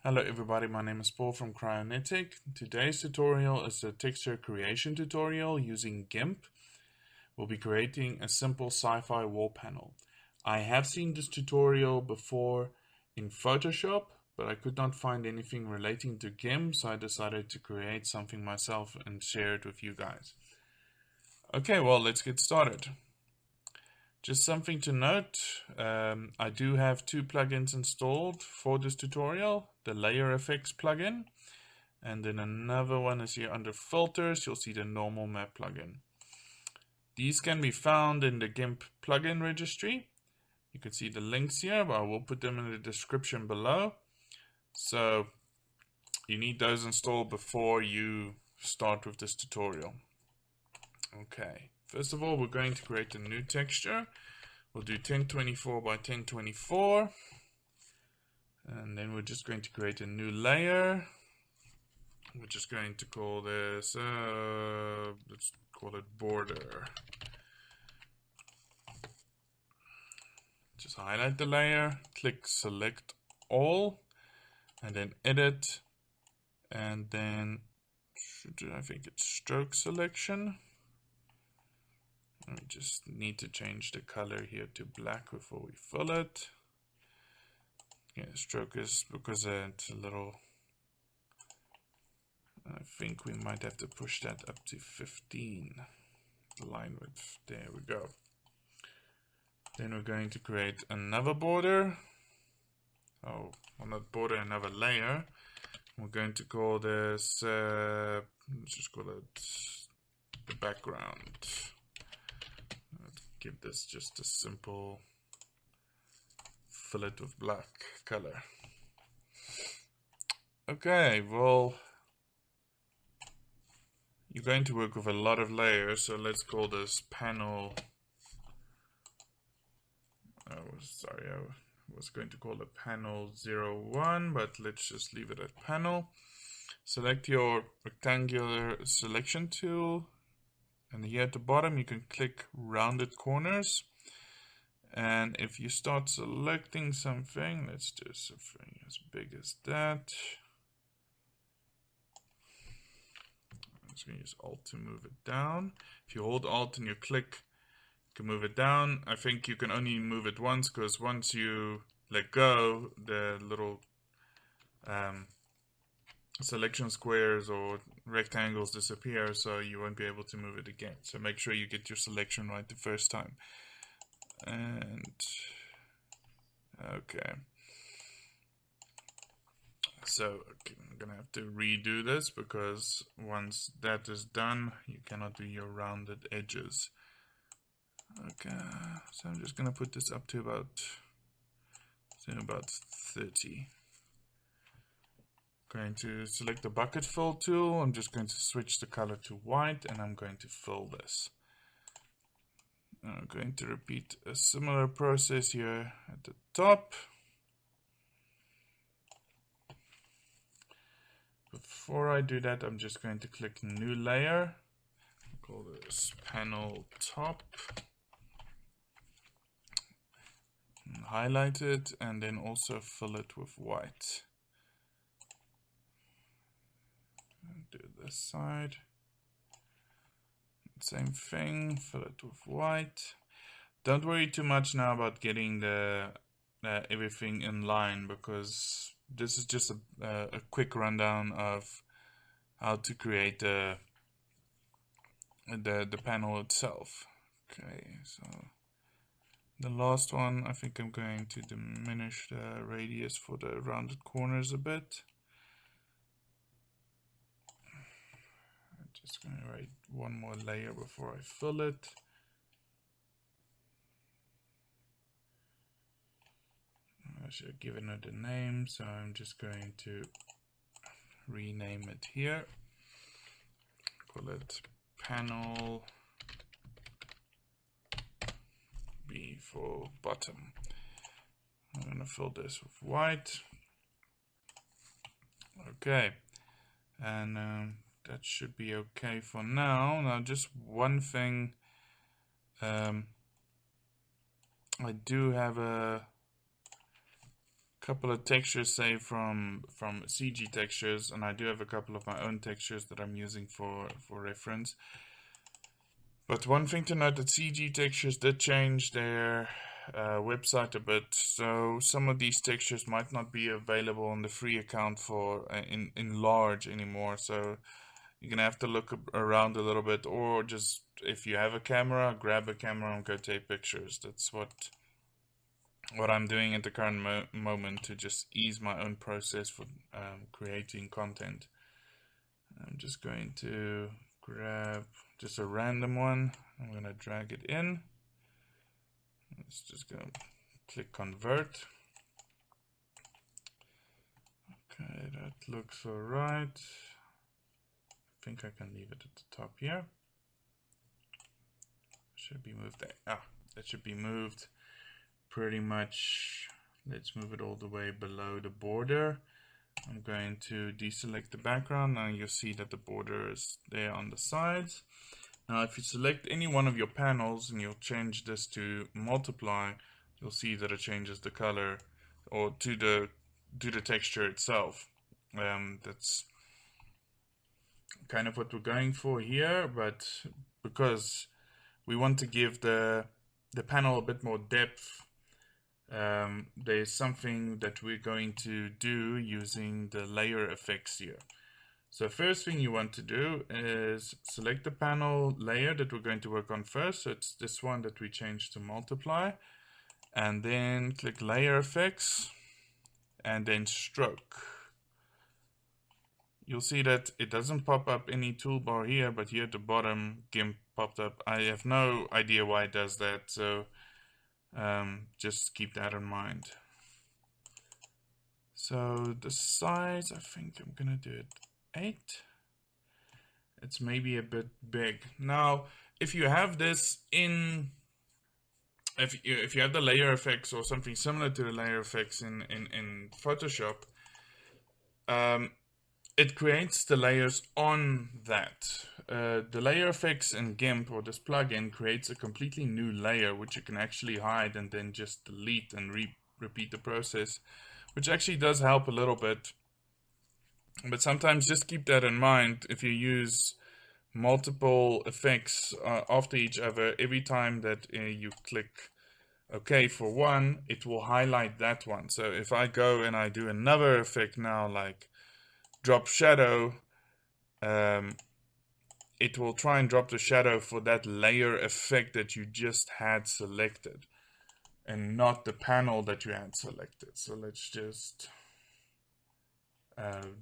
Hello everybody, my name is Paul from Cryonetic. Today's tutorial is a texture creation tutorial using GIMP. We'll be creating a simple sci-fi wall panel. I have seen this tutorial before in Photoshop, but I could not find anything relating to GIMP, so I decided to create something myself and share it with you guys. Okay, well, let's get started. Just something to note, I do have two plugins installed for this tutorial. The Layer Effects plugin, and then another one is here under Filters. You'll see the Normal Map plugin. These can be found in the GIMP plugin registry. You can see the links here, but I will put them in the description below. So you need those installed before you start with this tutorial. Okay, first of all, we're going to create a new texture. We'll do 1024 by 1024. And then we're just going to create a new layer. We're just going to call this, let's call it border. Just highlight the layer, click select all, and then edit, and then I think it's stroke selection. We just need to change the color here to black before we fill it. Yeah, stroke is because it's a little, I think we might have to push that up to 15 line width. There we go. Then we're going to create another border. Oh, well, not border, another layer. We're going to call this, let's just call it the background. Let's give this just a simple fill it with black color. Okay, well, you're going to work with a lot of layers, so let's call this panel. I was going to call it panel 01, but let's just leave it at panel. Select your rectangular selection tool, and here at the bottom you can click rounded corners. And if you start selecting something, let's do something as big as that. I'm just going to use Alt to move it down. If you hold Alt and you click, you can move it down. I think you can only move it once, because once you let go, the little selection squares or rectangles disappear, so you won't be able to move it again. So make sure you get your selection right the first time. And okay, so I'm gonna have to redo this, because once that is done you cannot do your rounded edges. Okay, so I'm just gonna put this up to about 30. Going to select the bucket fill tool. I'm just going to switch the color to white, and I'm going to fill this. I'm going to repeat a similar process here at the top. Before I do that, I'm just going to click new layer. I'll call this panel top. And highlight it, and then also fill it with white. And do this side. Same thing, fill it with white. Don't worry too much now about getting the everything in line, because this is just a quick rundown of how to create the panel itself. Okay, so the last one, I think I'm going to diminish the radius for the rounded corners a bit. I'm just going to write one more layer before I fill it. I should have given it a name, so I'm just going to rename it here. Call it panel B for bottom. I'm going to fill this with white. Okay, and that should be okay for now. Now, just one thing, I do have a couple of textures, say from CG textures, and I do have a couple of my own textures that I'm using for reference. But one thing to note, that CG textures did change their website a bit, so some of these textures might not be available on the free account for in large anymore. So you're gonna have to look around a little bit, or just if you have a camera, grab a camera and go take pictures. That's what I'm doing at the current moment to just ease my own process for creating content. I'm just going to grab just a random one. I'm going to drag it in. Let's just go click convert. Okay, that looks alright. I think I can leave it at the top here. Should be moved there. Ah, that should be moved pretty much. Let's move it all the way below the border. I'm going to deselect the background. Now you'll see that the border is there on the sides. Now if you select any one of your panels and you'll change this to multiply, you'll see that it changes the color, or to the texture itself. That's kind of what we're going for here, but because we want to give the panel a bit more depth, there's something that we're going to do using the layer effects here. So first thing you want to do is select the panel layer that we're going to work on first. So it's this one that we changed to multiply, and then click layer effects and then stroke. You'll see that it doesn't pop up any toolbar here, but here at the bottom GIMP popped up. I have no idea why it does that, so just keep that in mind. So the size, I think I'm gonna do it 8. It's maybe a bit big. Now if you have this in, if you have the layer effects or something similar to the layer effects in Photoshop, it creates the layers on that. The layer effects in GIMP, or this plugin, creates a completely new layer which you can actually hide and then just delete and repeat the process, which actually does help a little bit. But sometimes just keep that in mind. If you use multiple effects after each other, every time that you click OK for one, it will highlight that one. So if I go and I do another effect now, like drop shadow, it will try and drop the shadow for that layer effect that you just had selected and not the panel that you had selected. So let's just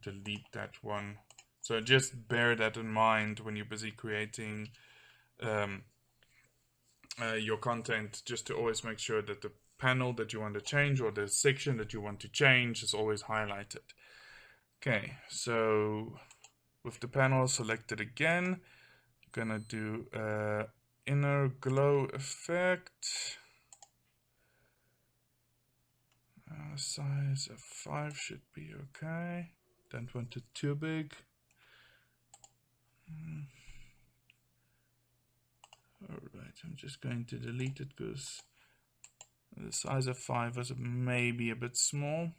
delete that one. So just bear that in mind when you're busy creating your content, just to always make sure that the panel that you want to change or the section that you want to change is always highlighted. Okay, so with the panel selected again, I'm gonna do inner glow effect. Size of 5 should be okay. Don't want it too big. Alright, I'm just going to delete it because the size of 5 is maybe a bit small.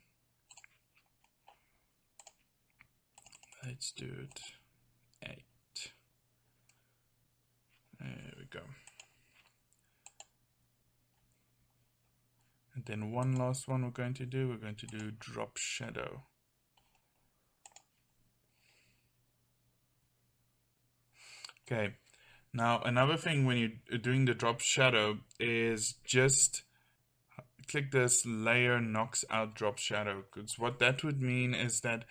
Let's do it 8. There we go. And then one last one we're going to do drop shadow. Okay, now another thing when you're doing the drop shadow is just click this layer knocks out drop shadow, because what that would mean is that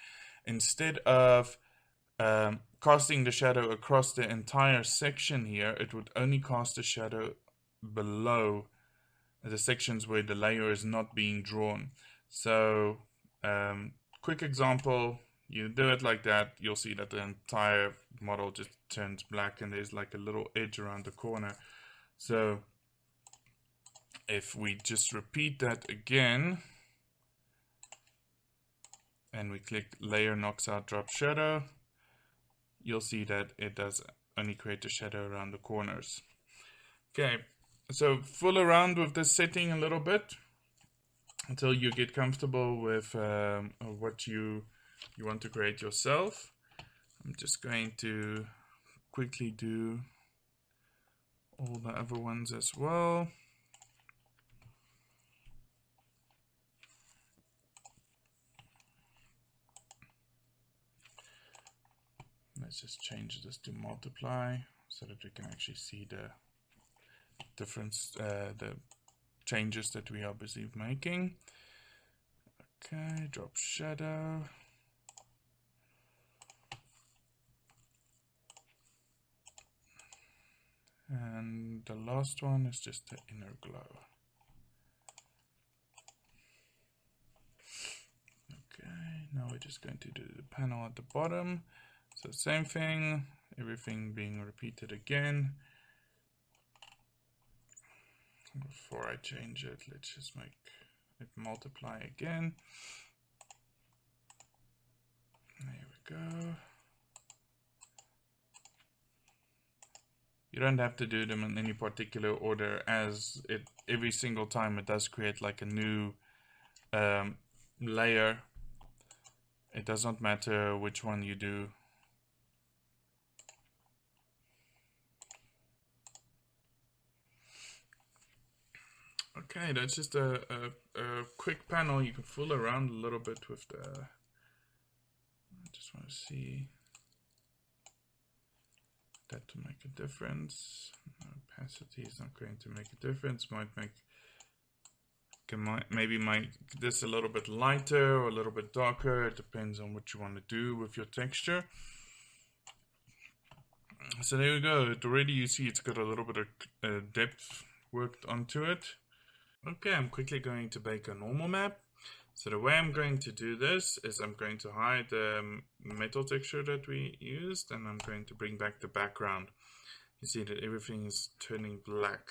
instead of casting the shadow across the entire section here, it would only cast a shadow below the sections where the layer is not being drawn. So quick example, you do it like that, you'll see that the entire model just turns black and there's like a little edge around the corner. So if we just repeat that again and we click layer knocks out drop shadow, you'll see that it does only create a shadow around the corners. Okay, so fool around with this setting a little bit. until you get comfortable with what you want to create yourself. I'm just going to quickly do all the other ones as well. Let's just change this to multiply so that we can actually see the difference, the changes that we are busy making. Okay, drop shadow. And the last one is just the inner glow. Okay, now we're just going to do the panel at the bottom. So same thing, everything being repeated again. Before I change it, let's just make it multiply again. There we go. You don't have to do them in any particular order, as it every single time it does create like a new layer. It does not matter which one you do. Okay, that's just a quick panel. You can fool around a little bit with the... I just want to see that to make a difference. Opacity is not going to make a difference. Might make... maybe make this a little bit lighter or a little bit darker. It depends on what you want to do with your texture. So there we go. Already you see it's got a little bit of depth worked onto it. Okay, I'm quickly going to bake a normal map. So the way I'm going to do this is I'm going to hide the metal texture that we used, and I'm going to bring back the background. You see that everything is turning black.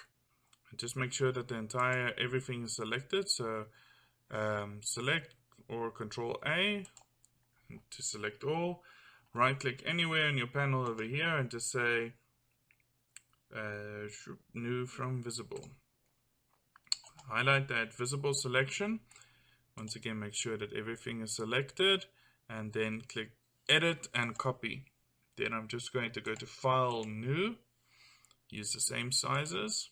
And just make sure that the everything is selected. So select or Control A to select all. Right click anywhere in your panel over here and just say new from visible. Highlight that visible selection. Once again, make sure that everything is selected, and then click edit and copy. Then I'm just going to go to File, New, use the same sizes,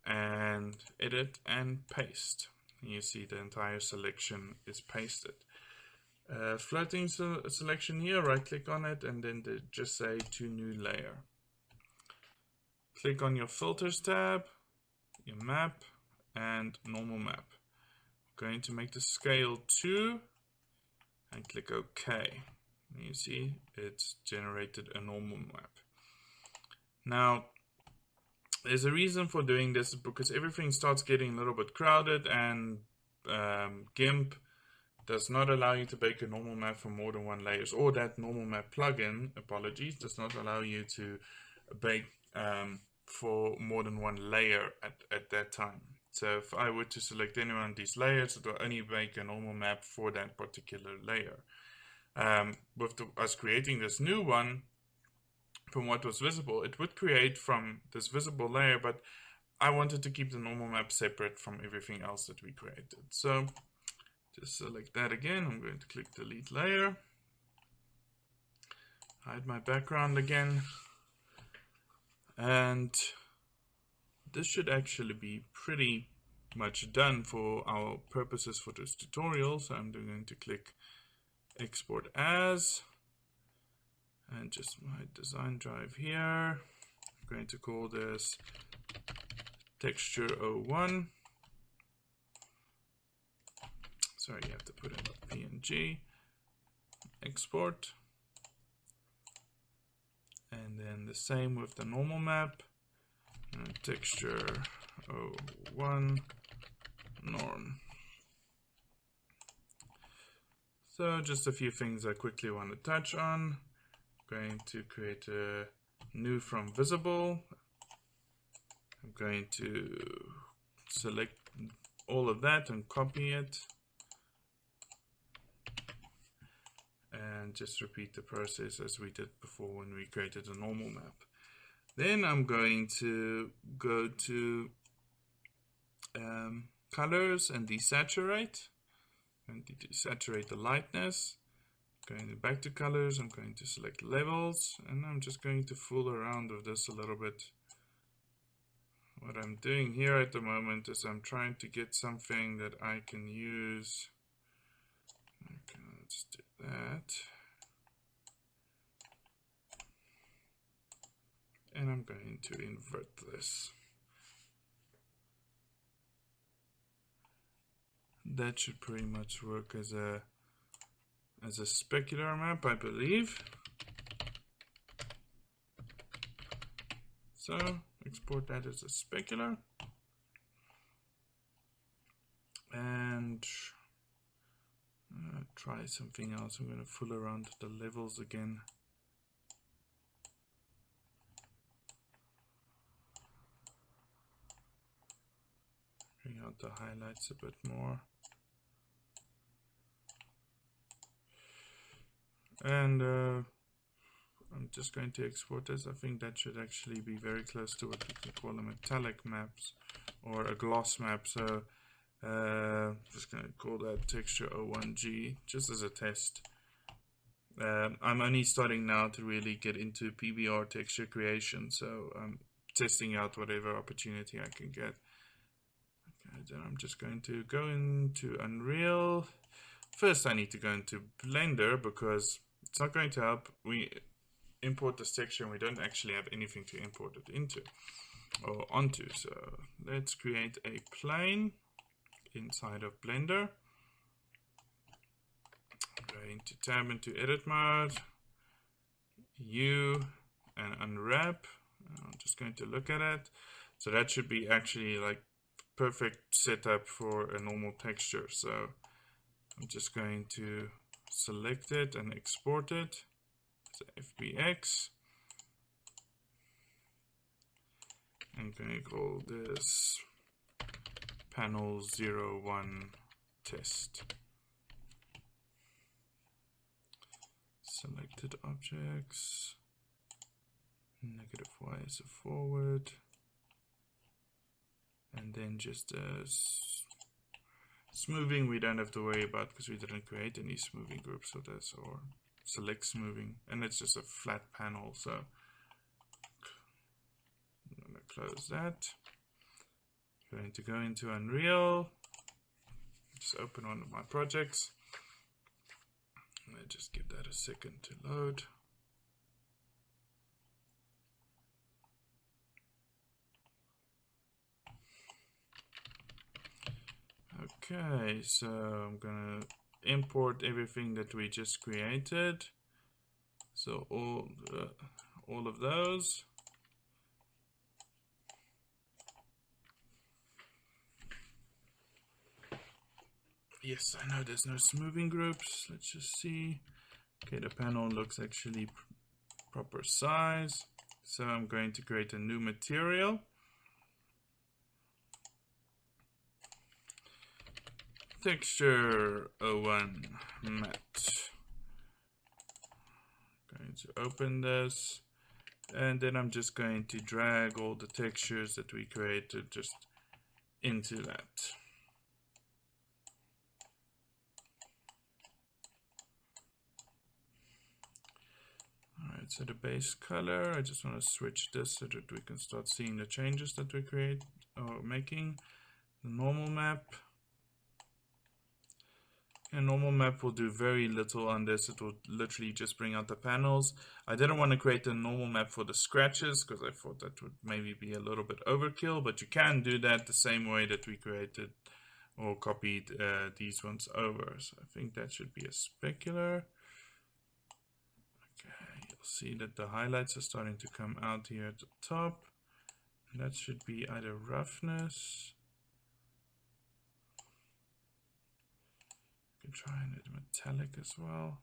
and edit and paste. You see the entire selection is pasted. Floating selection here, right click on it, and then just say to new layer. Click on your filters tab, your map, and normal map. I'm going to make the scale 2 and click OK. You see it's generated a normal map. Now there's a reason for doing this, because everything starts getting a little bit crowded, and GIMP does not allow you to bake a normal map for more than one layers, or that normal map plugin, apologies, does not allow you to bake for more than one layer at that time. So if I were to select any one of these layers, it will only make a normal map for that particular layer. With us creating this new one from what was visible, it would create from this visible layer, but I wanted to keep the normal map separate from everything else that we created. So just select that again. I'm going to click delete layer, hide my background again, and this should actually be pretty much done for our purposes for this tutorial. So I'm going to click export as, and just my design drive here. I'm going to call this texture 01. Sorry, you have to put in a PNG, export, and then the same with the normal map, and texture 01 norm. So just a few things I quickly want to touch on. I'm going to create a new from visible. I'm going to select all of that and copy it, and just repeat the process as we did before when we created a normal map. Then I'm going to go to colors and desaturate. I'm going to desaturate the lightness. Going back to colors, I'm going to select levels, and I'm just going to fool around with this a little bit. What I'm doing here at the moment is I'm trying to get something that I can use. Okay, let's do that. And I'm going to invert this. That should pretty much work as a specular map, I believe. So export that as a specular. And try something else. I'm going to fool around with the levels again. Bring out the highlights a bit more. And I'm just going to export this. I think that should actually be very close to what we can call a metallic maps or a gloss map. So just going to call that texture 01G just as a test. I'm only starting now to really get into PBR texture creation, so I'm testing out whatever opportunity I can get. Okay, then I'm just going to go into Unreal. First I need to go into Blender because it's not going to help. We import this texture and we don't actually have anything to import it into or onto. So let's create a plane inside of Blender. Going to tab into edit mode, U, and unwrap. I'm just going to look at it. So that should be actually like perfect setup for a normal texture. So I'm just going to select it and export it as FBX. I'm going to call this panel 01 test. Selected objects, negative y is a forward, and then just smoothing we don't have to worry about because we didn't create any smoothing groups for this, or select smoothing, and it's just a flat panel. So I'm going to close that. I'm going to go into Unreal, just open one of my projects. Just give that a second to load. Okay, so I'm gonna import everything that we just created. So all of those. Yes, I know there's no smoothing groups. Let's just see. Okay, the panel looks actually proper size. So I'm going to create a new material. Texture 01 matte. Going to open this. And then I'm just going to drag all the textures that we created just into that. Alright, so the base color, I just want to switch this so that we can start seeing the changes that we create or making. The normal map. And normal map will do very little on this. It will literally just bring out the panels. I didn't want to create a normal map for the scratches because I thought that would maybe be a little bit overkill, but you can do that the same way that we created or copied these ones over. So I think that should be a specular. See that the highlights are starting to come out here at the top, and that should be either roughness. You can try and add metallic as well.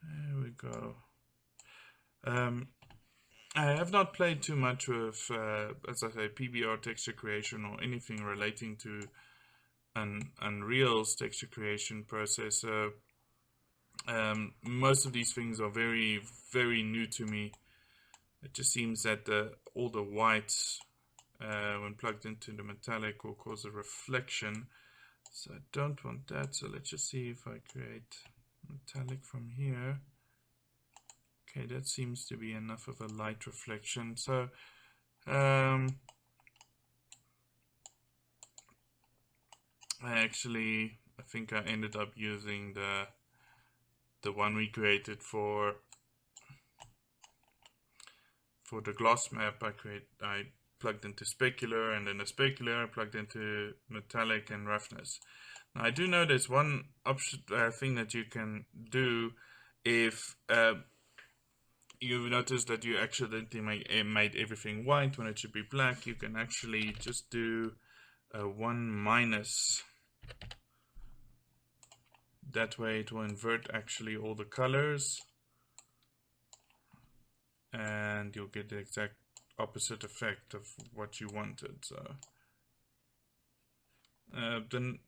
There we go. I have not played too much with, as I say, PBR texture creation or anything relating to Unreal's texture creation process. So most of these things are very, very new to me. It just seems that all the whites when plugged into the metallic will cause a reflection. So I don't want that. So let's just see if I create metallic from here. Okay, that seems to be enough of a light reflection. So I think I ended up using the one we created for the gloss map. I plugged into specular, and then the specular I plugged into metallic and roughness. Now I do know there's one option thing that you can do if you notice that you accidentally made everything white when it should be black. You can actually just do a 1-. That way it will invert actually all the colors, and you'll get the exact opposite effect of what you wanted. So then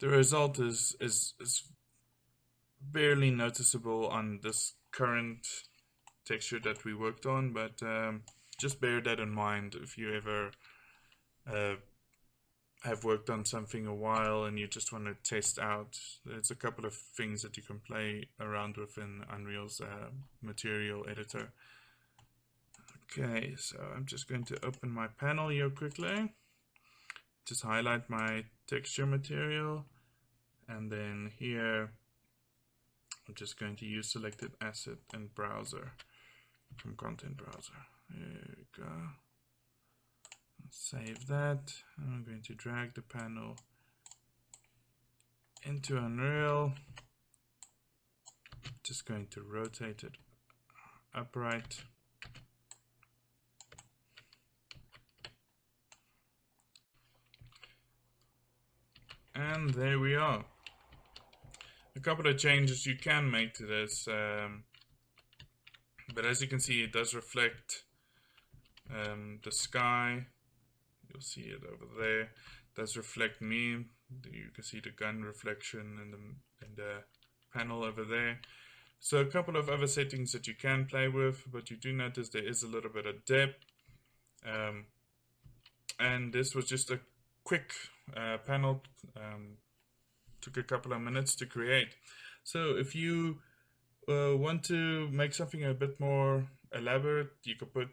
the result is barely noticeable on this current texture that we worked on, but just bear that in mind if you ever have worked on something a while and you just want to test out. There's a couple of things that you can play around with in Unreal's material editor. Okay, so I'm just going to open my panel here quickly, just highlight my texture material, and then here I'm just going to use selected asset and browser from content browser. There we go. Save that. I'm going to drag the panel into Unreal. Just going to rotate it upright. And there we are. A couple of changes you can make to this, but as you can see, it does reflect the sky. You'll see it over there. It does reflect me. You can see the gun reflection in the panel over there. So a couple of other settings that you can play with, but you do notice there is a little bit of depth. And this was just a quick panel. Took a couple of minutes to create. So if you want to make something a bit more elaborate, you could put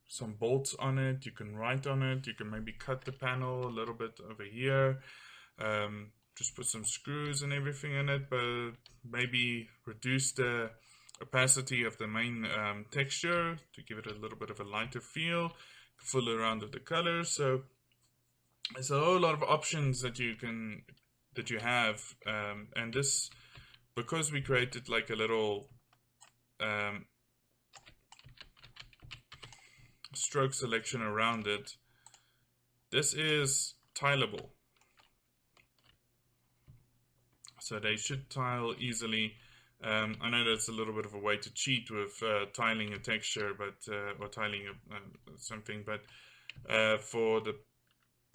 some bolts on it, you can write on it, you can maybe cut the panel a little bit over here, just put some screws and everything in it, but maybe reduce the opacity of the main texture to give it a little bit of a lighter feel, fill around with the colors. So there's a whole lot of options that you have, and this, because we created like a little stroke selection around it, this is tileable, so they should tile easily. I know that's a little bit of a way to cheat with tiling a texture, but or tiling something, but for the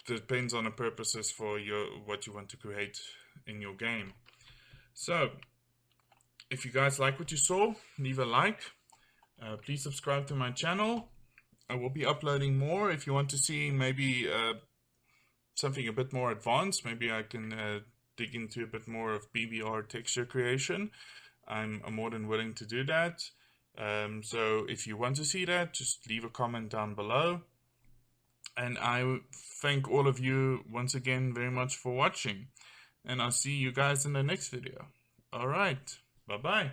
depends on the purposes for what you want to create in your game. So if you guys like what you saw, leave a like. Please subscribe to my channel. I will be uploading more. If you want to see maybe something a bit more advanced, maybe I can dig into a bit more of BBR texture creation. I'm more than willing to do that. So if you want to see that, just leave a comment down below. And I thank all of you once again very much for watching. And I'll see you guys in the next video. Alright, bye-bye.